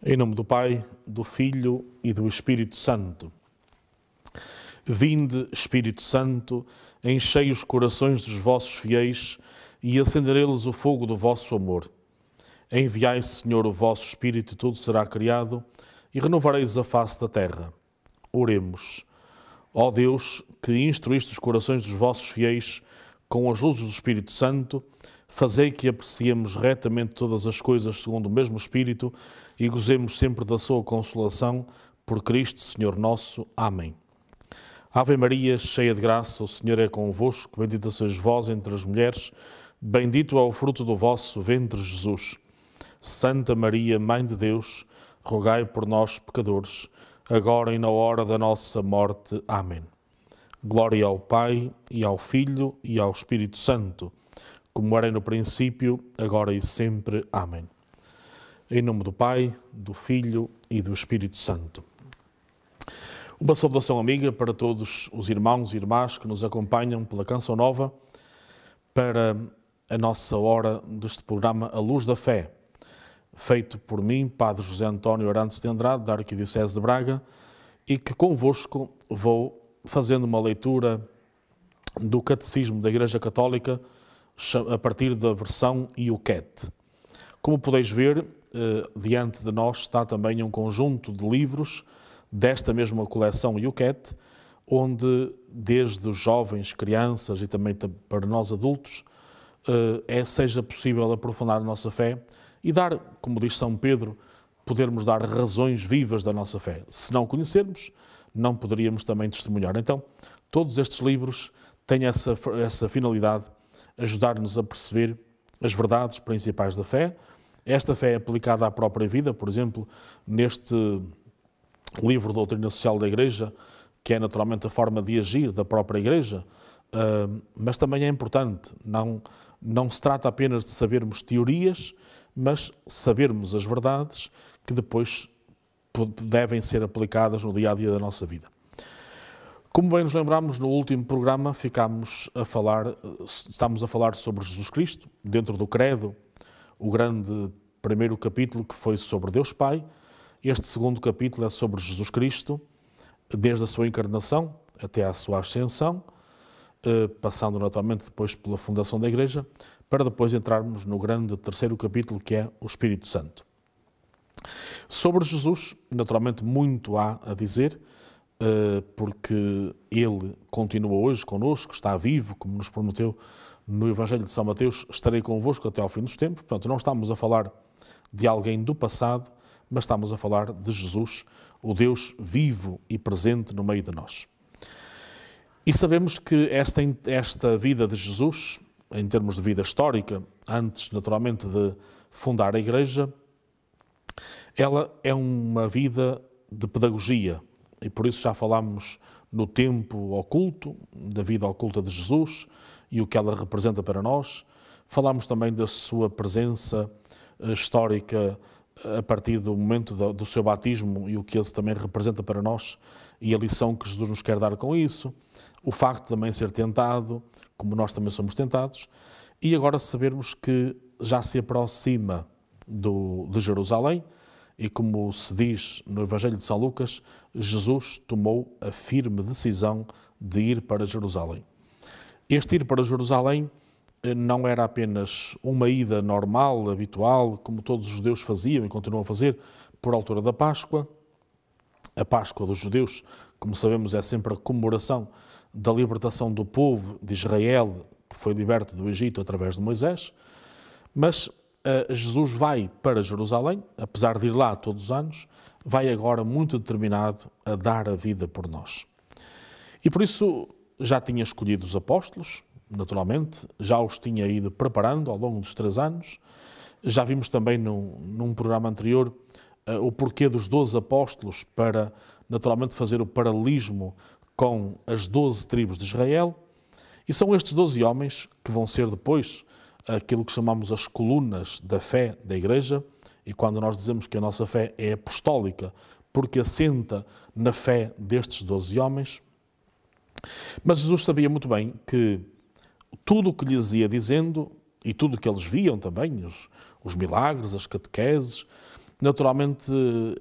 Em nome do Pai, do Filho e do Espírito Santo. Vinde, Espírito Santo, enchei os corações dos vossos fiéis e acendereis o fogo do vosso amor. Enviai, Senhor, o vosso Espírito e tudo será criado e renovareis a face da terra. Oremos. Ó Deus, que instruíste os corações dos vossos fiéis com as luzes do Espírito Santo, fazei que apreciemos retamente todas as coisas segundo o mesmo Espírito e gozemos sempre da sua consolação, por Cristo, Senhor nosso. Amém. Ave Maria, cheia de graça, o Senhor é convosco, bendita sois vós entre as mulheres, bendito é o fruto do vosso ventre, Jesus. Santa Maria, Mãe de Deus, rogai por nós, pecadores, agora e na hora da nossa morte. Amém. Glória ao Pai, e ao Filho, e ao Espírito Santo, como era no princípio, agora e sempre. Amém. Em nome do Pai, do Filho e do Espírito Santo. Uma saudação amiga para todos os irmãos e irmãs que nos acompanham pela Canção Nova para a nossa hora deste programa A Luz da Fé, feito por mim, Padre José António Arantes de Andrade, da Arquidiocese de Braga, e que convosco vou fazendo uma leitura do Catecismo da Igreja Católica a partir da versão Yucat. Como podeis ver, diante de nós está também um conjunto de livros desta mesma coleção Yucat, onde desde os jovens, crianças e também para nós adultos, seja possível aprofundar a nossa fé e dar, como diz São Pedro, podermos dar razões vivas da nossa fé. Se não conhecermos, não poderíamos também testemunhar. Então, todos estes livros têm essa finalidade, ajudar-nos a perceber as verdades principais da fé. Esta fé é aplicada à própria vida, por exemplo, neste livro Doutrina Social da Igreja, que é naturalmente a forma de agir da própria Igreja, mas também é importante, não se trata apenas de sabermos teorias, mas sabermos as verdades que depois devem ser aplicadas no dia-a-dia da nossa vida. Como bem nos lembramos, no último programa estamos a falar sobre Jesus Cristo, dentro do Credo, o grande primeiro capítulo que foi sobre Deus Pai. Este segundo capítulo é sobre Jesus Cristo, desde a sua encarnação até à sua ascensão, passando naturalmente depois pela fundação da Igreja, para depois entrarmos no grande terceiro capítulo, que é o Espírito Santo. Sobre Jesus, naturalmente muito há a dizer, porque Ele continua hoje connosco, está vivo, como nos prometeu no Evangelho de São Mateus, estarei convosco até ao fim dos tempos. Portanto, não estamos a falar de alguém do passado, mas estamos a falar de Jesus, o Deus vivo e presente no meio de nós. E sabemos que esta vida de Jesus, em termos de vida histórica, antes naturalmente de fundar a Igreja, ela é uma vida de pedagogia, e por isso já falámos no tempo oculto, da vida oculta de Jesus e o que ela representa para nós. Falámos também da sua presença histórica a partir do momento do seu batismo e o que ele também representa para nós e a lição que Jesus nos quer dar com isso. O facto de também ser tentado, como nós também somos tentados, e agora sabermos que já se aproxima de Jerusalém, e como se diz no Evangelho de São Lucas, Jesus tomou a firme decisão de ir para Jerusalém. Este ir para Jerusalém não era apenas uma ida normal, habitual, como todos os judeus faziam e continuam a fazer por altura da Páscoa. A Páscoa dos judeus, como sabemos, é sempre a comemoração da libertação do povo de Israel, que foi liberto do Egito através de Moisés, mas Jesus vai para Jerusalém, apesar de ir lá todos os anos, vai agora muito determinado a dar a vida por nós. E por isso já tinha escolhido os apóstolos, naturalmente, já os tinha ido preparando ao longo dos 3 anos. Já vimos também num programa anterior o porquê dos 12 apóstolos para, naturalmente, fazer o paralelismo com as 12 tribos de Israel. E são estes 12 homens que vão ser depois aquilo que chamamos as colunas da fé da Igreja, e quando nós dizemos que a nossa fé é apostólica, porque assenta na fé destes 12 homens. Mas Jesus sabia muito bem que tudo o que lhes ia dizendo, e tudo o que eles viam também, os milagres, as catequeses, Naturalmente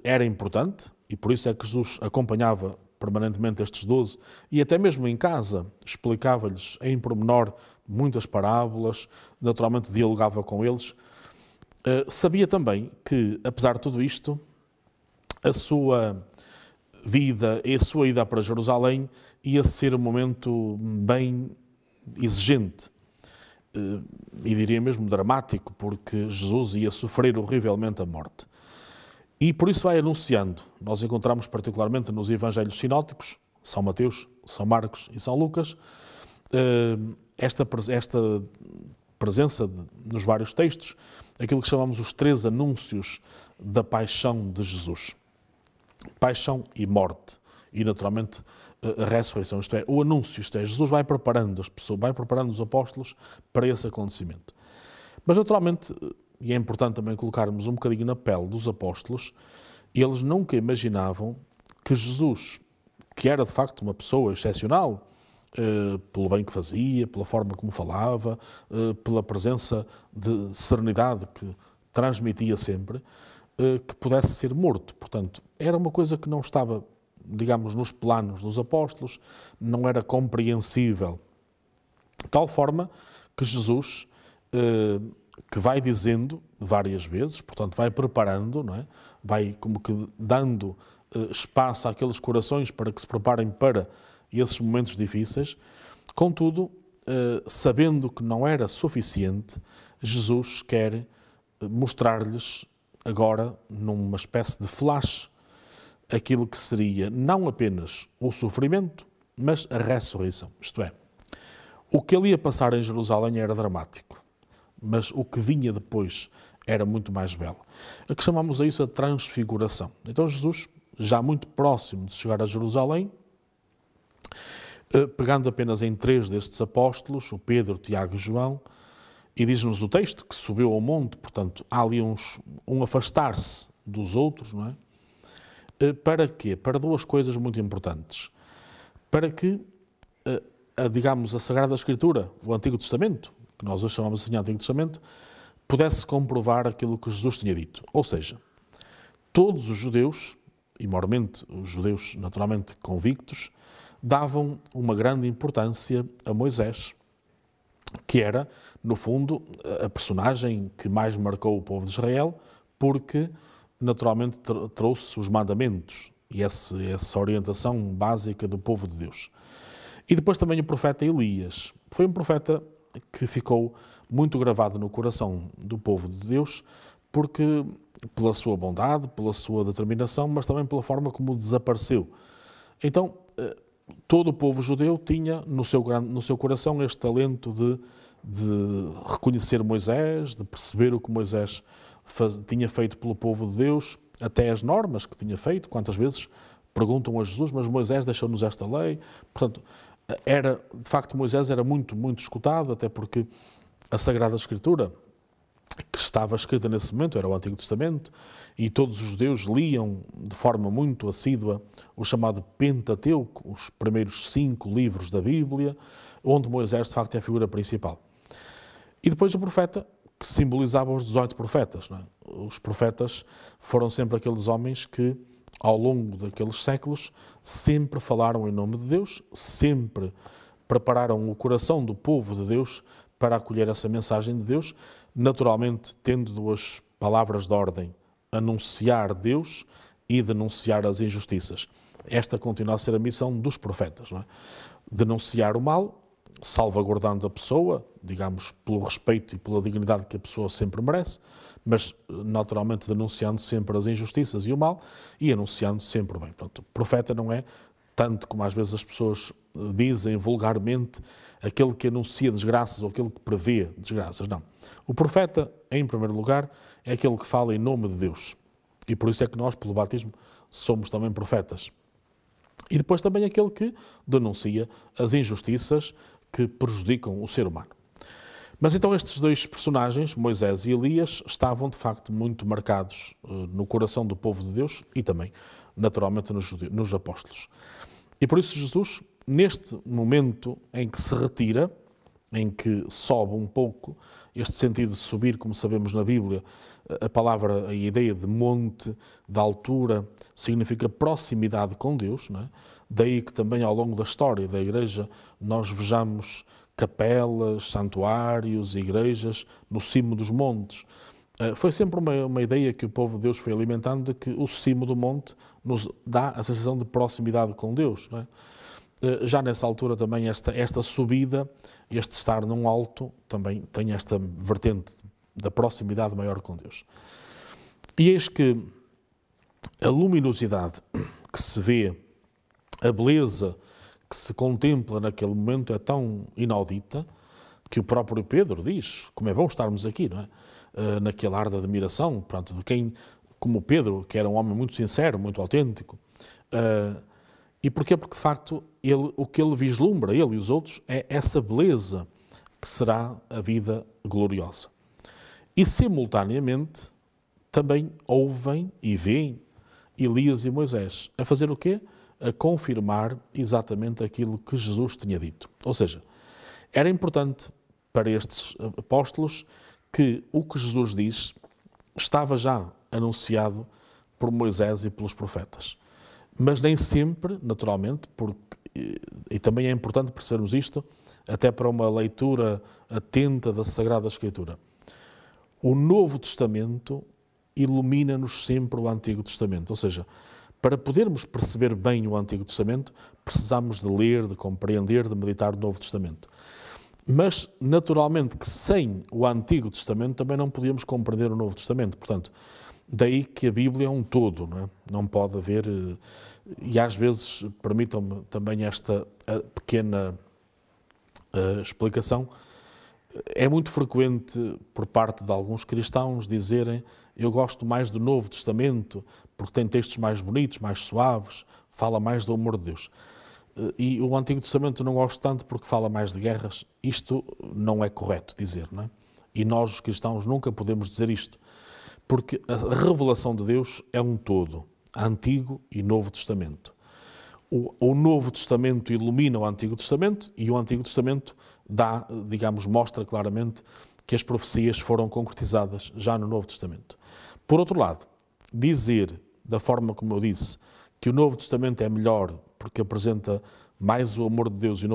era importante, e por isso é que Jesus acompanhava permanentemente estes 12, e até mesmo em casa explicava-lhes em pormenor muitas parábolas, naturalmente dialogava com eles. Sabia também que, apesar de tudo isto, a sua vida e a sua ida para Jerusalém ia ser um momento bem exigente, e diria mesmo dramático, porque Jesus ia sofrer horrivelmente a morte. E por isso vai anunciando. Nós encontramos particularmente nos Evangelhos sinóticos, São Mateus, São Marcos e São Lucas, esta presença nos vários textos, aquilo que chamamos os 3 anúncios da paixão de Jesus. Paixão e morte. E naturalmente a ressurreição, isto é, o anúncio, isto é, Jesus vai preparando as pessoas, vai preparando os apóstolos para esse acontecimento. Mas naturalmente, e é importante também colocarmos um bocadinho na pele dos apóstolos, eles nunca imaginavam que Jesus, que era de facto uma pessoa excepcional, pelo bem que fazia, pela forma como falava, pela presença de serenidade que transmitia sempre, que pudesse ser morto. Portanto, era uma coisa que não estava, digamos, nos planos dos apóstolos, não era compreensível. De tal forma que Jesus, que vai dizendo várias vezes, portanto vai preparando, não é? Vai como que dando espaço àqueles corações para que se preparem para esses momentos difíceis. Contudo, sabendo que não era suficiente, Jesus quer mostrar-lhes agora, numa espécie de flash, aquilo que seria não apenas o sofrimento, mas a ressurreição. Isto é, o que ele ia passar em Jerusalém era dramático, mas o que vinha depois era muito mais belo. A que chamamos a isso a transfiguração. Então Jesus, já muito próximo de chegar a Jerusalém, pegando apenas em 3 destes apóstolos, o Pedro, Tiago e João, e diz-nos o texto que subiu ao monte, portanto, há ali um afastar-se dos outros, não é? Para quê? Para 2 coisas muito importantes. Para que, digamos, a Sagrada Escritura, o Antigo Testamento, que nós hoje chamamos assim de Antigo Testamento, pudesse comprovar aquilo que Jesus tinha dito. Ou seja, todos os judeus, e maiormente os judeus naturalmente convictos, davam uma grande importância a Moisés, que era, no fundo, a personagem que mais marcou o povo de Israel, porque naturalmente trouxe os mandamentos e essa orientação básica do povo de Deus. E depois também o profeta Elias. Foi um profeta que ficou muito gravado no coração do povo de Deus, porque pela sua bondade, pela sua determinação, mas também pela forma como desapareceu. Então, todo o povo judeu tinha no seu coração este talento de reconhecer Moisés, de perceber o que Moisés tinha feito pelo povo de Deus, até as normas que tinha feito. Quantas vezes perguntam a Jesus, mas Moisés deixou-nos esta lei? Portanto, de facto, Moisés era muito, muito escutado, até porque a Sagrada Escritura, que estava escrita nesse momento, era o Antigo Testamento, e todos os judeus liam de forma muito assídua o chamado Pentateuco, os primeiros 5 livros da Bíblia, onde Moisés, de facto, é a figura principal. E depois o profeta, que simbolizava os 18 profetas. Não é? Os profetas foram sempre aqueles homens que, ao longo daqueles séculos, sempre falaram em nome de Deus, sempre prepararam o coração do povo de Deus para acolher essa mensagem de Deus, naturalmente tendo 2 palavras de ordem: anunciar Deus e denunciar as injustiças. Esta continua a ser a missão dos profetas, não é? Denunciar o mal, salvaguardando a pessoa, digamos, pelo respeito e pela dignidade que a pessoa sempre merece, mas naturalmente denunciando sempre as injustiças e o mal e anunciando sempre o bem. Portanto, o profeta não é, tanto como às vezes as pessoas dizem vulgarmente, aquele que anuncia desgraças ou aquele que prevê desgraças. Não. O profeta, em primeiro lugar, é aquele que fala em nome de Deus. E por isso é que nós, pelo batismo, somos também profetas. E depois também aquele que denuncia as injustiças que prejudicam o ser humano. Mas então estes 2 personagens, Moisés e Elias, estavam de facto muito marcados no coração do povo de Deus e também, naturalmente, nos apóstolos. E por isso Jesus, neste momento em que se retira, em que sobe um pouco este sentido de subir, como sabemos na Bíblia, a ideia de monte, de altura, significa proximidade com Deus, não é? Daí que também ao longo da história da Igreja nós vejamos capelas, santuários, igrejas no cimo dos montes. Foi sempre uma ideia que o povo de Deus foi alimentando, de que o cimo do monte nos dá a sensação de proximidade com Deus, não é? Já nessa altura também esta subida, este estar num alto, também tem esta vertente da proximidade maior com Deus. E eis que a luminosidade que se vê, a beleza que se contempla naquele momento é tão inaudita que o próprio Pedro diz, como é bom estarmos aqui, não é? Naquele ar de admiração, pronto, de quem, como Pedro, que era um homem muito sincero, muito autêntico. E porquê? Porque, de facto, o que ele vislumbra, ele e os outros, é essa beleza que será a vida gloriosa. E, simultaneamente, também ouvem e veem Elias e Moisés a fazer o quê? A confirmar exatamente aquilo que Jesus tinha dito. Ou seja, era importante para estes apóstolos que o que Jesus diz estava já anunciado por Moisés e pelos profetas. Mas nem sempre, naturalmente, e também é importante percebermos isto, até para uma leitura atenta da Sagrada Escritura. O Novo Testamento ilumina-nos sempre o Antigo Testamento, ou seja, para podermos perceber bem o Antigo Testamento, precisamos de ler, de compreender, de meditar o Novo Testamento. Mas, naturalmente, que sem o Antigo Testamento também não podíamos compreender o Novo Testamento. Portanto, daí que a Bíblia é um todo, não é? Não pode haver... E às vezes, permitam-me também esta pequena explicação, é muito frequente por parte de alguns cristãos dizerem: eu gosto mais do Novo Testamento porque tem textos mais bonitos, mais suaves, fala mais do amor de Deus. E o Antigo Testamento não gosto tanto porque fala mais de guerras. Isto não é correto dizer, não é? E nós, os cristãos, nunca podemos dizer isto, porque a revelação de Deus é um todo, Antigo e Novo Testamento. O Novo Testamento ilumina o Antigo Testamento e o Antigo Testamento mostra claramente que as profecias foram concretizadas já no Novo Testamento. Por outro lado, dizer, da forma como eu disse, que o Novo Testamento é melhor porque apresenta mais o amor de Deus e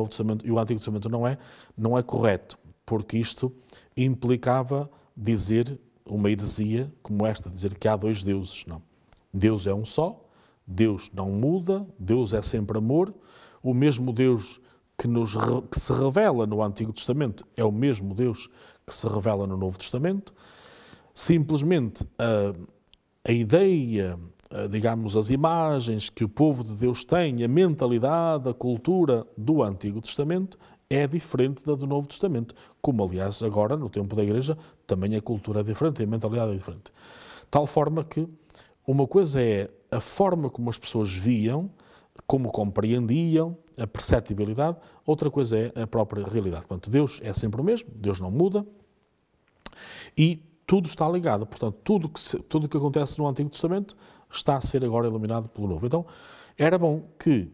o Antigo Testamento não é correto, porque isto implicava dizer uma heresia como esta, dizer que há dois deuses. Não. Deus é um só, Deus não muda, Deus é sempre amor, o mesmo Deus que se revela no Antigo Testamento é o mesmo Deus que se revela no Novo Testamento. Simplesmente a ideia, as imagens que o povo de Deus tem, a mentalidade, a cultura do Antigo Testamento é diferente da do Novo Testamento, como aliás agora no tempo da Igreja também a cultura é diferente, a mentalidade é diferente. Tal forma que uma coisa é a forma como as pessoas viam, como compreendiam, a perceptibilidade, outra coisa é a própria realidade. Portanto, Deus é sempre o mesmo, Deus não muda e tudo está ligado. Portanto, tudo que acontece no Antigo Testamento está a ser agora iluminado pelo Novo. Então, era bom que,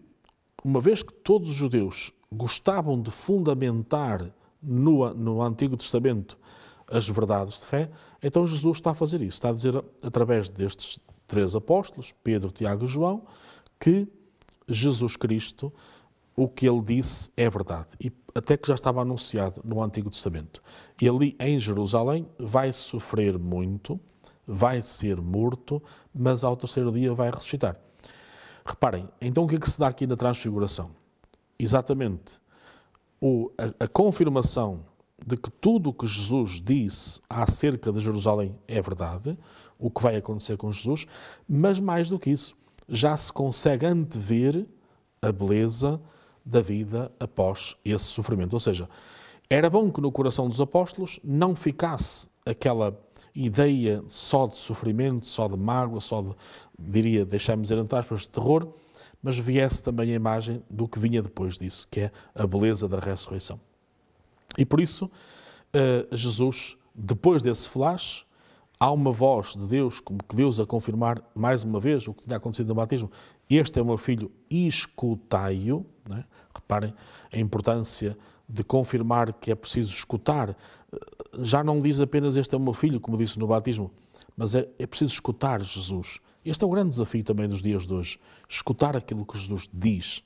uma vez que todos os judeus gostavam de fundamentar no Antigo Testamento as verdades de fé, então Jesus está a fazer isso. Está a dizer, através destes três apóstolos, Pedro, Tiago e João, que Jesus Cristo, o que ele disse é verdade. E até que já estava anunciado no Antigo Testamento. Ele, em Jerusalém, vai sofrer muito, vai ser morto, mas ao terceiro dia vai ressuscitar. Reparem, então o que é que se dá aqui na Transfiguração? Exatamente a confirmação de que tudo o que Jesus disse acerca de Jerusalém é verdade, o que vai acontecer com Jesus, mas mais do que isso, já se consegue antever a beleza da vida após esse sofrimento. Ou seja, era bom que no coração dos apóstolos não ficasse aquela ideia só de sofrimento, só de mágoa, só de, deixamos dizer entre aspas, de terror, mas viesse também a imagem do que vinha depois disso, que é a beleza da ressurreição. E por isso, Jesus, depois desse flash, há uma voz de Deus, como que Deus a confirmar mais uma vez o que tinha acontecido no batismo. Este é o meu filho, escutai-o. Não é? Reparem a importância de confirmar que é preciso escutar. Já não diz apenas este é o meu filho, como disse no batismo, mas é preciso escutar Jesus. Este é o grande desafio também dos dias de hoje, escutar aquilo que Jesus diz.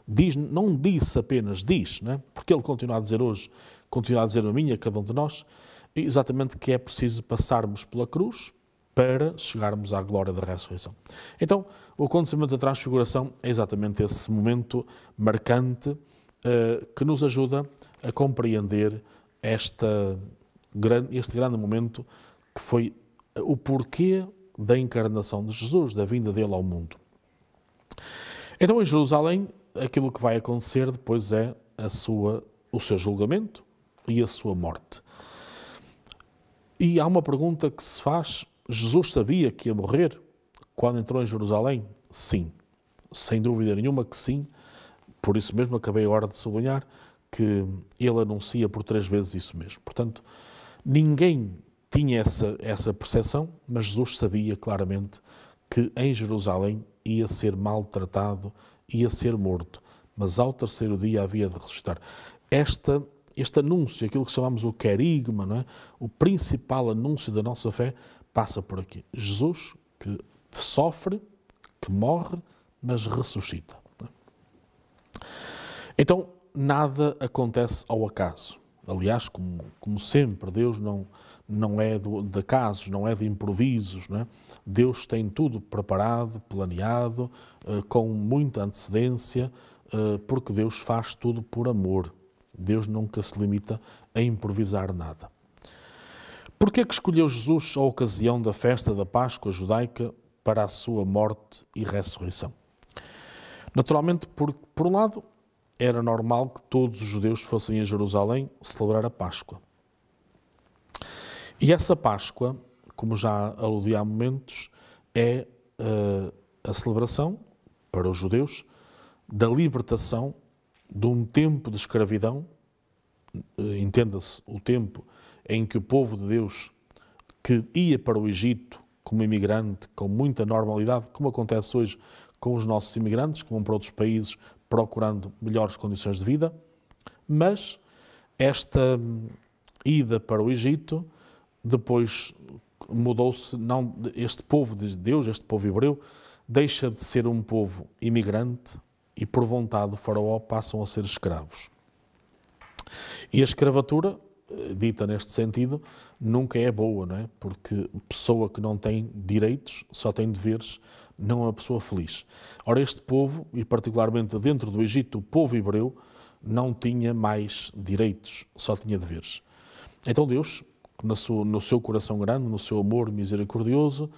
Diz, não disse apenas, diz, não é? Porque Ele continua a dizer hoje, continua a dizer a mim, a cada um de nós, exatamente que é preciso passarmos pela cruz para chegarmos à glória da ressurreição. Então, o acontecimento da transfiguração é exatamente esse momento marcante que nos ajuda a compreender este grande momento que foi o porquê da encarnação de Jesus, da vinda dele ao mundo. Então, em Jerusalém, aquilo que vai acontecer depois é o seu julgamento e a sua morte. E há uma pergunta que se faz: Jesus sabia que ia morrer quando entrou em Jerusalém? Sim, sem dúvida nenhuma que sim. Por isso mesmo acabei agora de sublinhar que ele anuncia por 3 vezes isso mesmo. Portanto, ninguém tinha essa percepção, mas Jesus sabia claramente que em Jerusalém ia ser maltratado, ia ser morto, mas ao 3º dia havia de ressuscitar. Este anúncio, aquilo que chamamos o querigma, não é? O principal anúncio da nossa fé, passa por aqui. Jesus que sofre, que morre, mas ressuscita. Então, nada acontece ao acaso. Aliás, como sempre, Deus não é de acasos, não é de improvisos, não é? Deus tem tudo preparado, planeado, com muita antecedência, porque Deus faz tudo por amor. Deus nunca se limita a improvisar nada. Porquê que escolheu Jesus a ocasião da festa da Páscoa judaica para a sua morte e ressurreição? Naturalmente, por um lado, era normal que todos os judeus fossem a Jerusalém celebrar a Páscoa. E essa Páscoa, como já aludi há momentos, é a celebração, para os judeus, da libertação de um tempo de escravidão, entenda-se, o tempo em que o povo de Deus, que ia para o Egito como imigrante, com muita normalidade, como acontece hoje com os nossos imigrantes, que vão para outros países procurando melhores condições de vida, mas esta ida para o Egito depois mudou-se, este povo de Deus, este povo hebreu, deixa de ser um povo imigrante e por vontade do faraó passam a ser escravos. E a escravatura, dita neste sentido, nunca é boa, não é? Porque pessoa que não tem direitos, só tem deveres, não é uma pessoa feliz. Ora, este povo, e particularmente dentro do Egito, o povo hebreu, não tinha mais direitos, só tinha deveres. Então Deus, no seu coração grande, no seu amor misericordioso,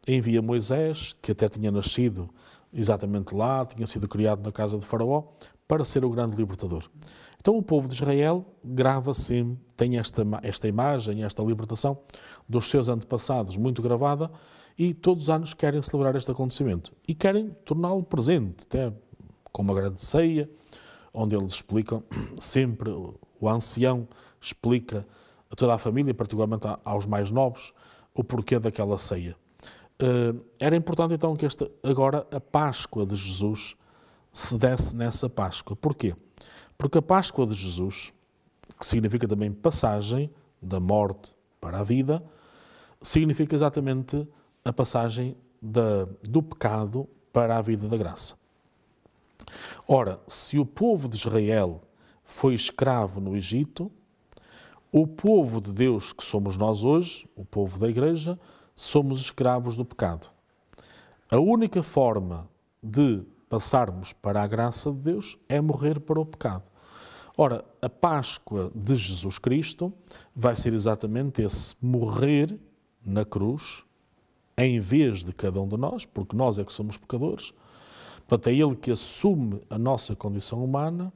envia Moisés, que até tinha nascido exatamente lá, tinha sido criado na casa de Faraó, para ser o grande libertador. Então o povo de Israel grava sempre, tem esta imagem, esta libertação dos seus antepassados muito gravada, e todos os anos querem celebrar este acontecimento e querem torná-lo presente, até com uma grande ceia, onde eles explicam, sempre o ancião explica a toda a família, particularmente aos mais novos, o porquê daquela ceia. Era importante então que agora a Páscoa de Jesus se desse nessa Páscoa. Porquê? Porque a Páscoa de Jesus, que significa também passagem da morte para a vida, significa exatamente a passagem do pecado para a vida da graça. Ora, se o povo de Israel foi escravo no Egito, o povo de Deus que somos nós hoje, o povo da Igreja, somos escravos do pecado. A única forma de passarmos para a graça de Deus é morrer para o pecado. Ora, a Páscoa de Jesus Cristo vai ser exatamente esse morrer na cruz, em vez de cada um de nós, porque nós é que somos pecadores. Portanto, é Ele que assume a nossa condição humana,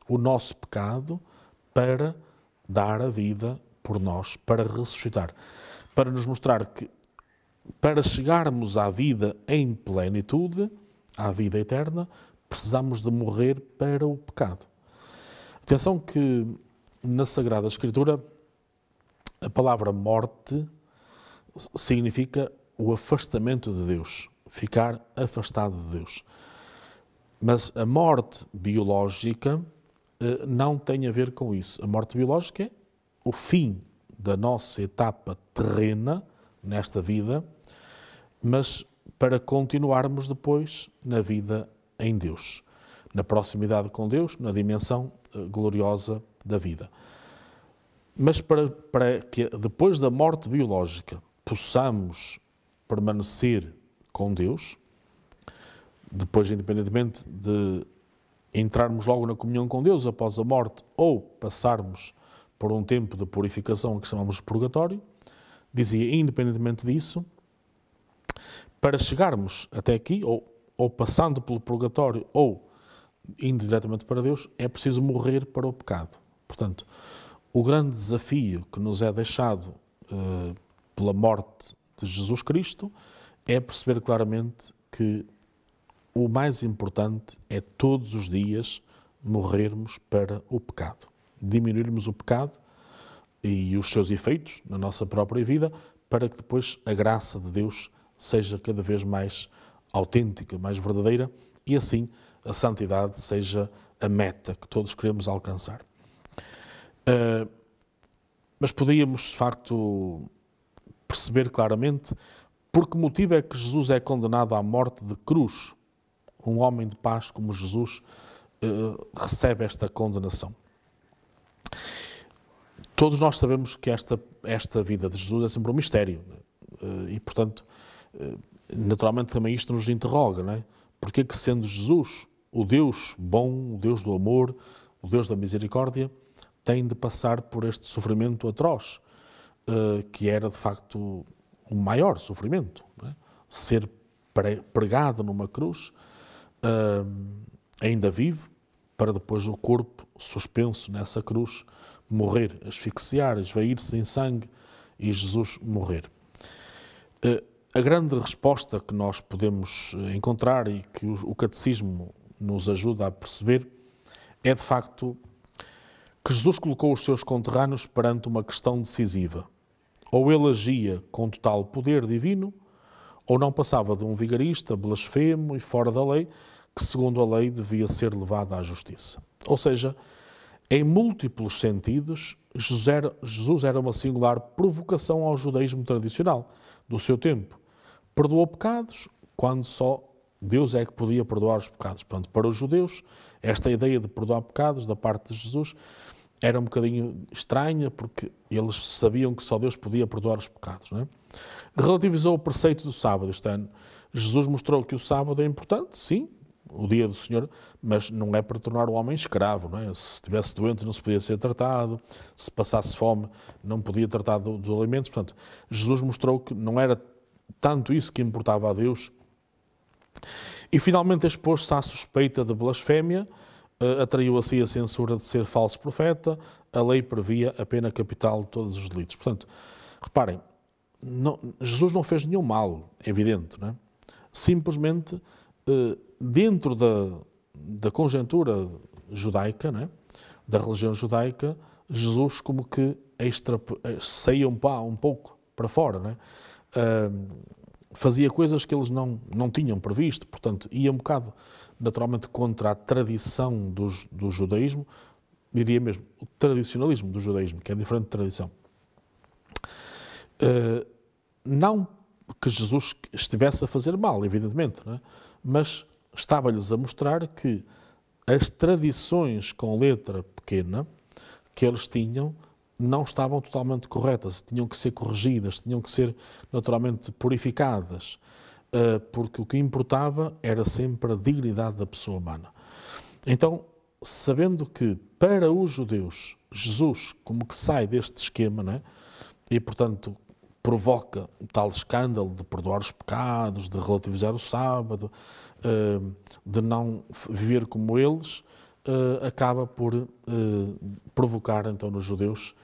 o nosso pecado, para dar a vida por nós, para ressuscitar, para nos mostrar que, para chegarmos à vida em plenitude, à vida eterna, precisamos de morrer para o pecado. Atenção que na Sagrada Escritura a palavra morte significa o afastamento de Deus, ficar afastado de Deus. Mas a morte biológica não tem a ver com isso. A morte biológica é o fim da nossa etapa terrena nesta vida, mas para continuarmos depois na vida em Deus, na proximidade com Deus, na dimensão gloriosa da vida. Mas para que depois da morte biológica possamos permanecer com Deus, depois, independentemente de entrarmos logo na comunhão com Deus após a morte ou passarmos por um tempo de purificação que chamamos de purgatório, dizia, independentemente disso, para chegarmos até aqui, ou passando pelo purgatório, ou indo diretamente para Deus, é preciso morrer para o pecado. Portanto, o grande desafio que nos é deixado pela morte de Jesus Cristo é perceber claramente que o mais importante é todos os dias morrermos para o pecado, diminuirmos o pecado e os seus efeitos na nossa própria vida, para que depois a graça de Deus seja cada vez mais autêntica, mais verdadeira, e assim a santidade seja a meta que todos queremos alcançar. Mas podíamos, de facto, perceber claramente por que motivo é que Jesus é condenado à morte de cruz. Um homem de paz como Jesus recebe esta condenação. Todos nós sabemos que esta vida de Jesus é sempre um mistério, e, portanto, naturalmente também isto nos interroga, não é? Porque que, sendo Jesus o Deus bom, o Deus do amor, o Deus da misericórdia, tem de passar por este sofrimento atroz, que era de facto o maior sofrimento, não é? Ser pregado numa cruz, ainda vivo, para depois o corpo suspenso nessa cruz morrer, asfixiar, esvair-se em sangue e Jesus morrer. A grande resposta que nós podemos encontrar e que o catecismo nos ajuda a perceber é, de facto, que Jesus colocou os seus conterrâneos perante uma questão decisiva. Ou ele agia com total poder divino, ou não passava de um vigarista, blasfemo e fora da lei, que segundo a lei devia ser levado à justiça. Ou seja, em múltiplos sentidos, Jesus era uma singular provocação ao judaísmo tradicional do seu tempo. Perdoou pecados quando só Deus é que podia perdoar os pecados. Portanto, para os judeus, esta ideia de perdoar pecados da parte de Jesus era um bocadinho estranha, porque eles sabiam que só Deus podia perdoar os pecados, não é? Relativizou o preceito do sábado este ano. Jesus mostrou que o sábado é importante, sim, o dia do Senhor, mas não é para tornar o homem escravo, não é? Se estivesse doente não se podia ser tratado, se passasse fome não podia tratar dos alimentos. Portanto, Jesus mostrou que não era tanto isso que importava a Deus. E finalmente expôs-se à suspeita de blasfémia, atraiu a si a censura de ser falso profeta, a lei previa a pena capital de todos os delitos. Portanto, reparem, Jesus não fez nenhum mal, é evidente, não é? Simplesmente, dentro da conjuntura judaica, não é? Da religião judaica, Jesus como que saía um pouco para fora, não é? Fazia coisas que eles não tinham previsto, portanto, ia um bocado, naturalmente, contra a tradição do judaísmo, diria mesmo, o tradicionalismo do judaísmo, que é diferente de tradição. Não que Jesus estivesse a fazer mal, evidentemente, não é? Mas estava-lhes a mostrar que as tradições com letra pequena que eles tinham não estavam totalmente corretas, tinham que ser corrigidas, tinham que ser naturalmente purificadas, porque o que importava era sempre a dignidade da pessoa humana. Então, sabendo que para os judeus Jesus como que sai deste esquema, não é? E portanto provoca um tal escândalo de perdoar os pecados, de relativizar o sábado, de não viver como eles, acaba por provocar então nos judeus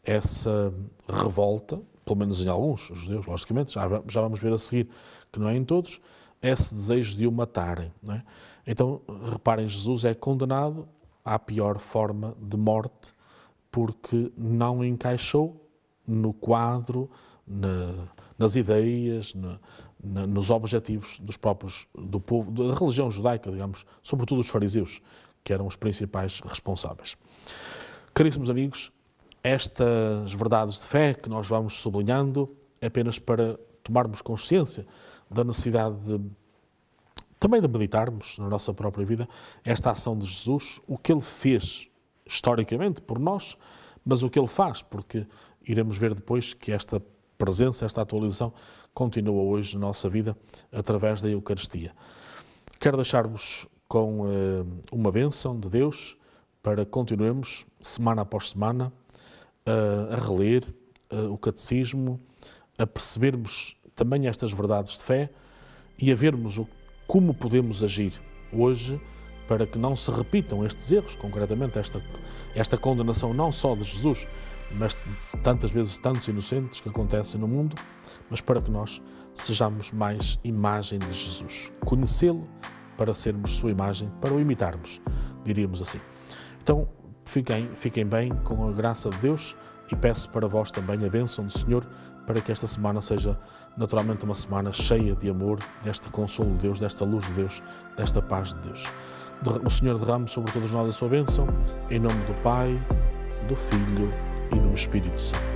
essa revolta, pelo menos em alguns judeus, logicamente, já vamos ver a seguir que não é em todos, esse desejo de o matarem, não é? Então, reparem, Jesus é condenado à pior forma de morte porque não encaixou no quadro, nas ideias, nos objetivos do povo, da religião judaica, digamos, sobretudo os fariseus, que eram os principais responsáveis. Caríssimos amigos, estas verdades de fé que nós vamos sublinhando é apenas para tomarmos consciência da necessidade também de meditarmos na nossa própria vida esta ação de Jesus, o que Ele fez historicamente por nós, mas o que Ele faz, porque iremos ver depois que esta presença, esta atualização continua hoje na nossa vida através da Eucaristia. Quero deixar-vos com uma bênção de Deus para continuemos, semana após semana, a reler o Catecismo, a percebermos também estas verdades de fé e a vermos como podemos agir hoje para que não se repitam estes erros, concretamente esta condenação não só de Jesus, mas tantas vezes tantos inocentes que acontecem no mundo, mas para que nós sejamos mais imagem de Jesus. Conhecê-lo para sermos sua imagem, para o imitarmos, diríamos assim. Então, fiquem bem com a graça de Deus e peço para vós também a bênção do Senhor para que esta semana seja naturalmente uma semana cheia de amor, deste consolo de Deus, desta luz de Deus, desta paz de Deus. O Senhor derrame sobre todos nós a sua bênção, em nome do Pai, do Filho e do Espírito Santo.